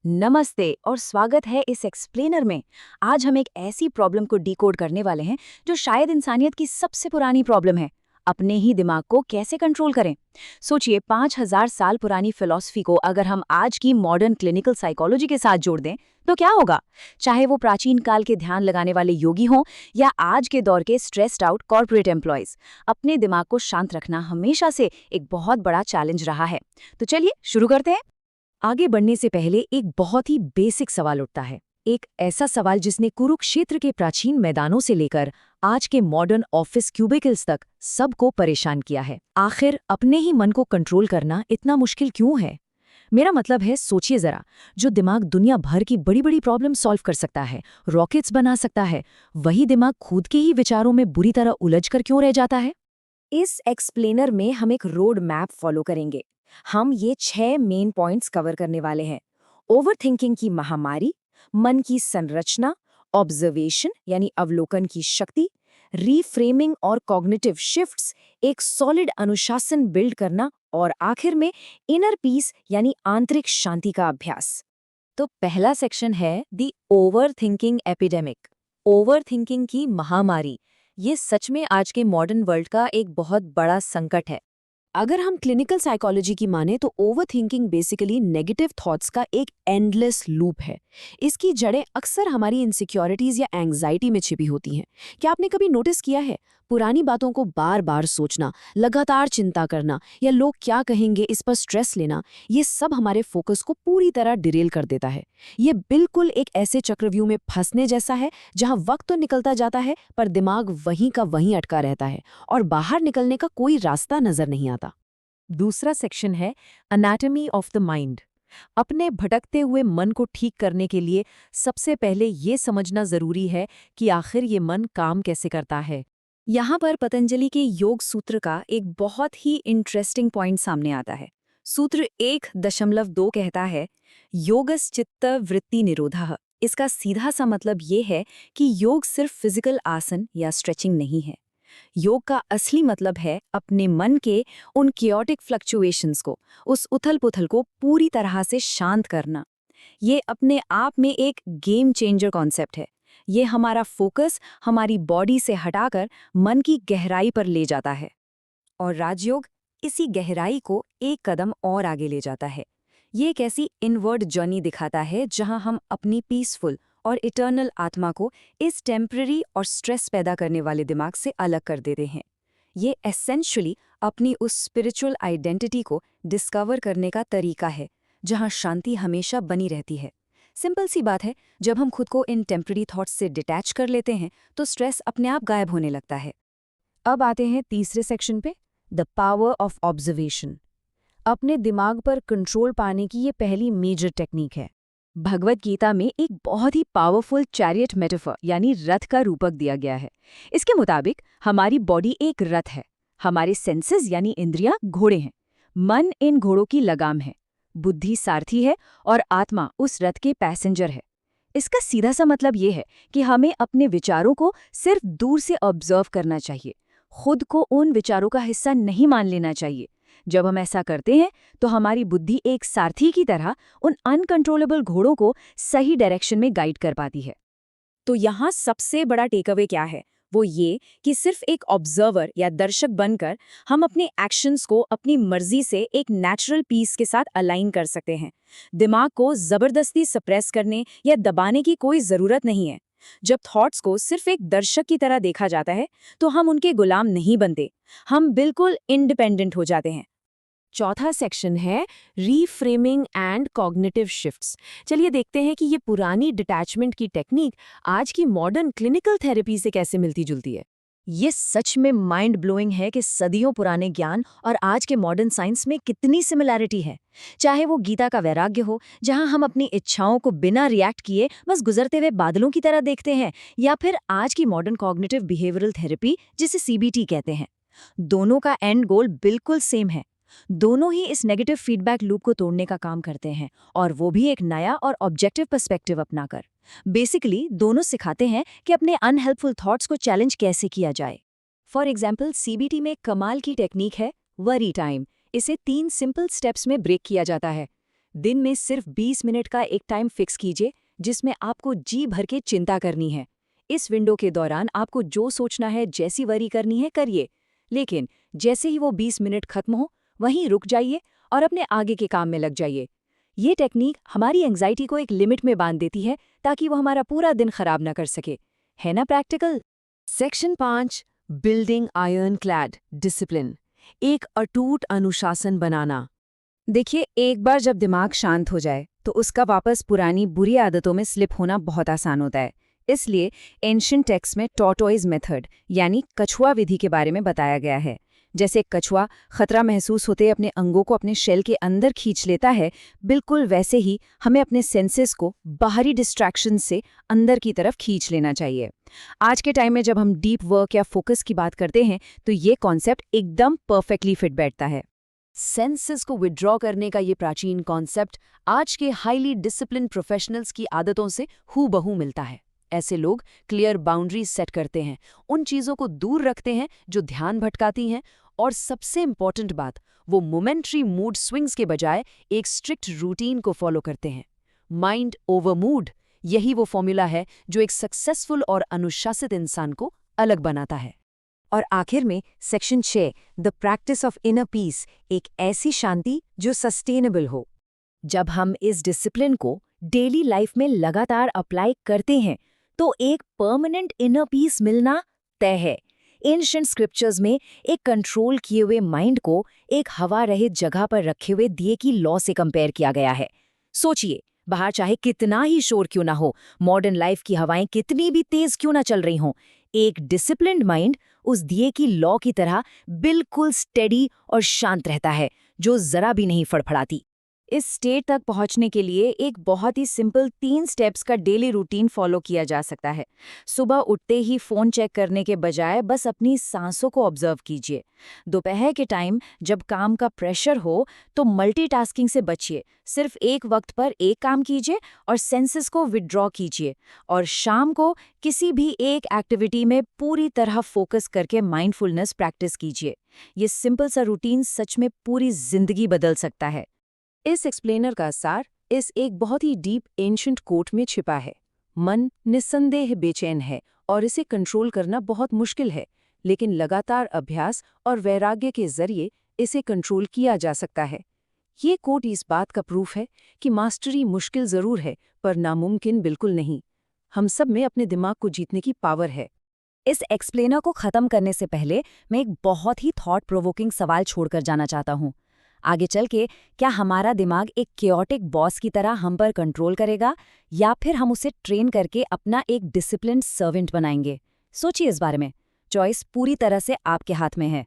नमस्ते और स्वागत है इस एक्सप्लेनर में। आज हम एक ऐसी प्रॉब्लम को डिकोड करने वाले हैं जो शायद इंसानियत की सबसे पुरानी प्रॉब्लम है। अपने ही दिमाग को कैसे कंट्रोल करें। सोचिए 5000 साल पुरानी फिलॉसफी को अगर हम आज की मॉडर्न क्लिनिकल साइकोलॉजी के साथ जोड़ दें तो क्या होगा। चाहे वो प्राचीन काल के ध्यान लगाने वाले योगी हों या आज के दौर के स्ट्रेस्ड आउट कॉर्पोरेट एम्प्लॉयज, अपने दिमाग को शांत रखना हमेशा से एक बहुत बड़ा चैलेंज रहा है। तो चलिए शुरू करते हैं। आगे बढ़ने से पहले एक बहुत ही बेसिक सवाल उठता है, एक ऐसा सवाल जिसने कुरुक्षेत्र के प्राचीन मैदानों से लेकर आज के मॉडर्न ऑफिस क्यूबिकल्स तक सबको परेशान किया है। आखिर अपने ही मन को कंट्रोल करना इतना मुश्किल क्यों है? मेरा मतलब है, सोचिए जरा, जो दिमाग दुनिया भर की बड़ी बड़ी प्रॉब्लम सॉल्व कर सकता है, रॉकेट्स बना सकता है, वही दिमाग खुद के ही विचारों में बुरी तरह उलझकर क्यों रह जाता है? इस एक्सप्लेनर में हम एक रोड मैप फॉलो करेंगे। हम ये 6 मेन पॉइंट्स कवर करने वाले हैं। ओवरथिंकिंग की महामारी, मन की संरचना, ऑब्जर्वेशन यानी अवलोकन की शक्ति, रीफ्रेमिंग और कॉग्निटिव शिफ्ट्स, एक सॉलिड अनुशासन बिल्ड करना और आखिर में इनर पीस यानी आंतरिक शांति का अभ्यास। तो पहला सेक्शन है दी ओवरथिंकिंग एपिडेमिक, ओवरथिंकिंग की महामारी। ये सच में आज के मॉडर्न वर्ल्ड का एक बहुत बड़ा संकट है। अगर हम क्लिनिकल साइकोलॉजी की माने तो ओवरथिंकिंग बेसिकली नेगेटिव थॉट्स का एक एंडलेस लूप है। इसकी जड़ें अक्सर हमारी इनसिक्योरिटीज या एंग्जाइटी में छिपी होती हैं। क्या आपने कभी नोटिस किया है, पुरानी बातों को बार बार सोचना, लगातार चिंता करना या लोग क्या कहेंगे इस पर स्ट्रेस लेना, ये सब हमारे फोकस को पूरी तरह डिरेल कर देता है। ये बिल्कुल एक ऐसे चक्रव्यूह में फंसने जैसा है जहां वक्त तो निकलता जाता है पर दिमाग वहीं का वहीं अटका रहता है और बाहर निकलने का कोई रास्ता नजर नहीं आता। दूसरा सेक्शन है एनाटॉमी ऑफ द माइंड। अपने भटकते हुए मन को ठीक करने के लिए सबसे पहले ये समझना जरूरी है कि आखिर ये मन काम कैसे करता है। यहाँ पर पतंजलि के योग सूत्र का एक बहुत ही इंटरेस्टिंग पॉइंट सामने आता है। सूत्र 1.2 कहता है, योगश्चित्त वृत्ति निरोधः। इसका सीधा सा मतलब ये है कि योग सिर्फ फिजिकल आसन या स्ट्रेचिंग नहीं है। योग का असली मतलब है अपने मन के उन कियोटिक फ्लक्चुएशंस को, उस उथल-पुथल को पूरी तरह से शांत करना। ये अपने आप में एक गेम चेंजर कॉन्सेप्ट है। ये हमारा फोकस हमारी बॉडी से हटाकर मन की गहराई पर ले जाता है। और राजयोग इसी गहराई को एक कदम और आगे ले जाता है। ये एक ऐसी इनवर्ड जर्नी दिखाता है जहां हम अपनी पीसफुल और इटर्नल आत्मा को इस टेम्पररी और स्ट्रेस पैदा करने वाले दिमाग से अलग कर देते हैं। ये एसेंशियली अपनी उस स्पिरिचुअल आइडेंटिटी को डिस्कवर करने का तरीका है जहां शांति हमेशा बनी रहती है। सिंपल सी बात है, जब हम खुद को इन टेम्पररी थॉट्स से डिटैच कर लेते हैं तो स्ट्रेस अपने आप गायब होने लगता है। अब आते हैं तीसरे सेक्शन पे, द पावर ऑफ ऑब्जर्वेशन। अपने दिमाग पर कंट्रोल पाने की ये पहली मेजर टेक्निक है। भगवद गीता में एक बहुत ही पावरफुल चैरियट मेटाफर यानी रथ का रूपक दिया गया है। इसके मुताबिक हमारी बॉडी एक रथ है, हमारे सेंसेस यानी इंद्रियां घोड़े हैं, मन इन घोड़ों की लगाम है, बुद्धि सारथी है और आत्मा उस रथ के पैसेंजर है। इसका सीधा सा मतलब ये है कि हमें अपने विचारों को सिर्फ दूर से ऑब्जर्व करना चाहिए, खुद को उन विचारों का हिस्सा नहीं मान लेना चाहिए। जब हम ऐसा करते हैं तो हमारी बुद्धि एक सारथी की तरह उन अनकंट्रोलेबल घोड़ों को सही डायरेक्शन में गाइड कर पाती है। तो यहाँ सबसे बड़ा टेकअवे क्या है? वो ये कि सिर्फ एक ऑब्जर्वर या दर्शक बनकर हम अपने एक्शंस को अपनी मर्जी से एक नेचुरल पीस के साथ अलाइन कर सकते हैं। दिमाग को जबरदस्ती सप्रेस करने या दबाने की कोई जरूरत नहीं है। जब थॉट्स को सिर्फ एक दर्शक की तरह देखा जाता है तो हम उनके गुलाम नहीं बनते, हम बिल्कुल इंडिपेंडेंट हो जाते हैं। चौथा सेक्शन है रीफ्रेमिंग एंड कॉग्निटिव शिफ्ट्स। चलिए देखते हैं कि ये पुरानी डिटैचमेंट की टेक्निक आज की मॉडर्न क्लिनिकल थेरेपी से कैसे मिलती जुलती है। ये सच में माइंड ब्लोइंग है कि सदियों पुराने ज्ञान और आज के मॉडर्न साइंस में कितनी सिमिलैरिटी है। चाहे वो गीता का वैराग्य हो, जहां हम अपनी इच्छाओं को बिना रिएक्ट किए बस गुजरते हुए बादलों की तरह देखते हैं, या फिर आज की मॉडर्न कॉग्निटिव बिहेवियरल थेरेपी जिसे सीबीटी कहते हैं। दोनों का एंड गोल बिल्कुल सेम है। दोनों ही इस नेगेटिव फीडबैक लूप को तोड़ने का काम करते हैं, और वो भी एक नया और ऑब्जेक्टिव पर्सपेक्टिव अपनाकर। बेसिकली दोनों सिखाते हैं कि अपने अनहेल्पफुल थॉट्स को चैलेंज कैसे किया जाए। फॉर एग्जाम्पल, सीबीटी में कमाल की टेक्निक है वरी टाइम। इसे 3 सिंपल स्टेप्स में ब्रेक किया जाता है। दिन में सिर्फ 20 मिनट का एक टाइम फिक्स कीजिए जिसमें आपको जी भर के चिंता करनी है। इस विंडो के दौरान आपको जो सोचना है, जैसी वरी करनी है, करिए। लेकिन जैसे ही वो 20 मिनट खत्म हो, वहीं रुक जाइए और अपने आगे के काम में लग जाइए। ये टेक्निक हमारी एंग्जाइटी को एक लिमिट में बांध देती है ताकि वो हमारा पूरा दिन खराब ना कर सके। है ना practical? Section 5 building iron clad discipline, एक अटूट अनुशासन बनाना। देखिए, एक बार जब दिमाग शांत हो जाए तो उसका वापस पुरानी बुरी आदतों में स्लिप होना बहुत आसान होता है। इसलिए एंशिएंट टेक्स्ट में टॉर्टोइज मेथड यानी कछुआ विधि के बारे में बताया गया है। जैसे कछुआ खतरा महसूस होते अपने अंगों को अपने शेल के अंदर खींच लेता है, बिल्कुल वैसे ही हमें अपने सेंसेस को बाहरी डिस्ट्रैक्शन से अंदर की तरफ खींच लेना चाहिए। आज के टाइम में जब हम डीप वर्क या फोकस की बात करते हैं तो ये कॉन्सेप्ट एकदम परफेक्टली फिट बैठता है। सेंसेस को विड्रॉ करने का ये प्राचीन कॉन्सेप्ट आज के हाईली डिसिप्लिन प्रोफेशनल्स की आदतों से हूबहू मिलता है। ऐसे लोग क्लियर बाउंड्रीज सेट करते हैं, उन चीज़ों को दूर रखते हैं जो ध्यान भटकाती हैं, और सबसे इम्पॉर्टेंट बात, वो मोमेंट्री मूड स्विंग्स के बजाय एक स्ट्रिक्ट रूटीन को फॉलो करते हैं। माइंड ओवर मूड, यही वो फॉर्मूला है जो एक सक्सेसफुल और अनुशासित इंसान को अलग बनाता है। और आखिर में section 6 the practice of inner peace, एक ऐसी शांति जो सस्टेनेबल हो। जब हम इस डिसिप्लिन को डेली लाइफ में लगातार अप्लाई करते हैं तो एक परमानेंट इनर पीस मिलना तय है। एंशिएंट स्क्रिप्चर्स में एक कंट्रोल किए हुए माइंड को एक हवा रहित जगह पर रखे हुए दिए की लॉ से कंपेयर किया गया है। सोचिए, बाहर चाहे कितना ही शोर क्यों ना हो, मॉडर्न लाइफ की हवाएं कितनी भी तेज क्यों ना चल रही हों, एक डिसिप्लिन्ड माइंड उस दिए की लॉ की तरह बिल्कुल स्टेडी और शांत रहता है, जो जरा भी नहीं फड़फड़ाती। इस स्टेट तक पहुंचने के लिए एक बहुत ही सिंपल 3 स्टेप्स का डेली रूटीन फॉलो किया जा सकता है। सुबह उठते ही फोन चेक करने के बजाय बस अपनी सांसों को ऑब्जर्व कीजिए। दोपहर के टाइम जब काम का प्रेशर हो तो मल्टीटास्किंग से बचिए, सिर्फ एक वक्त पर एक काम कीजिए और सेंसेस को विड्रॉ कीजिए। और शाम को किसी भी एक एक्टिविटी में पूरी तरह फोकस करके माइंडफुलनेस प्रैक्टिस कीजिए। ये सिंपल सा रूटीन सच में पूरी जिंदगी बदल सकता है। इस एक्सप्लेनर का सार इस एक बहुत ही डीप एंशिएंट कोट में छिपा है। मन निस्संदेह बेचैन है और इसे कंट्रोल करना बहुत मुश्किल है, लेकिन लगातार अभ्यास और वैराग्य के जरिए इसे कंट्रोल किया जा सकता है। ये कोट इस बात का प्रूफ है कि मास्टरी मुश्किल जरूर है, पर नामुमकिन बिल्कुल नहीं। हम सब में अपने दिमाग को जीतने की पावर है। इस एक्सप्लेनर को खत्म करने से पहले मैं एक बहुत ही थॉट प्रोवोकिंग सवाल छोड़कर जाना चाहता हूँ। आगे चल के क्या हमारा दिमाग एक केओटिक बॉस की तरह हम पर कंट्रोल करेगा, या फिर हम उसे ट्रेन करके अपना एक डिसिप्लिन्ड सर्वेंट बनाएंगे? सोचिए इस बारे में। चॉइस पूरी तरह से आपके हाथ में है।